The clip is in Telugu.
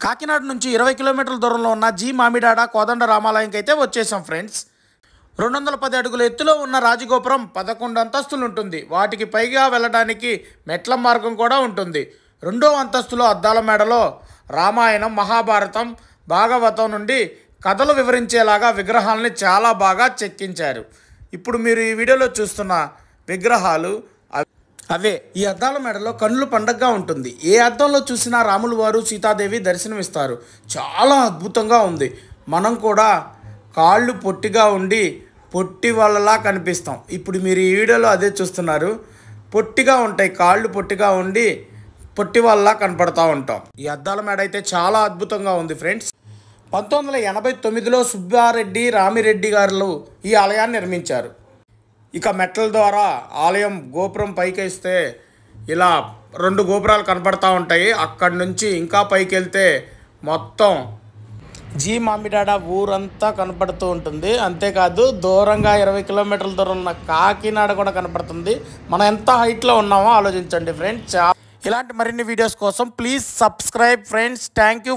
కాకినాడ నుంచి 20 కిలోమీటర్ల దూరంలో ఉన్న జీ మామిడాడ కోదండ రామాలయంకి అయితే వచ్చేసాం ఫ్రెండ్స్. 210 అడుగుల ఎత్తులో ఉన్న రాజగోపురం 11 అంతస్తులు ఉంటుంది. వాటికి పైగా వెళ్ళడానికి మెట్ల మార్గం కూడా ఉంటుంది. 2వ అంతస్తులో అద్దాల మేడలో రామాయణం, మహాభారతం, భాగవతం నుండి కథలు వివరించేలాగా విగ్రహాలని చాలా బాగా చెక్కించారు. ఇప్పుడు మీరు ఈ వీడియోలో చూస్తున్న విగ్రహాలు అవే. ఈ అద్దాల మేడలో కన్నుల పండగగా ఉంటుంది. ఏ అద్దంలో చూసినా రాములు వారు, సీతాదేవి దర్శనమిస్తారు. చాలా అద్భుతంగా ఉంది. మనం కూడా కాళ్ళు పొట్టిగా ఉండి పొట్టి వాళ్ళలా కనిపిస్తాం. ఇప్పుడు మీరు ఈ వీడియోలో అదే చూస్తున్నారు. పొట్టిగా ఉంటాయి, కాళ్ళు పొట్టిగా ఉండి పొట్టి వాళ్ళలా కనపడతా ఉంటాం. ఈ అద్దాల మేడ అయితే చాలా అద్భుతంగా ఉంది ఫ్రెండ్స్. 1989లో సుబ్బారెడ్డి, రామిరెడ్డి గారు ఈ ఆలయాన్ని నిర్మించారు. ఇక మెట్ల ద్వారా ఆలయం గోపురం పైకేస్తే ఇలా 2 గోపురాలు కనపడతా ఉంటాయి. అక్కడి నుంచి ఇంకా పైకి వెళ్తే మొత్తం జీ మామిడాడ ఊరంతా కనపడుతూ ఉంటుంది. అంతేకాదు దూరంగా 20 కిలోమీటర్ల దూరం ఉన్న కాకినాడ కూడా కనపడుతుంది. మనం ఎంత హైట్లో ఉన్నామో ఆలోచించండి ఫ్రెండ్స్. ఇలాంటి మరిన్ని వీడియోస్ కోసం please subscribe friends. Thank you.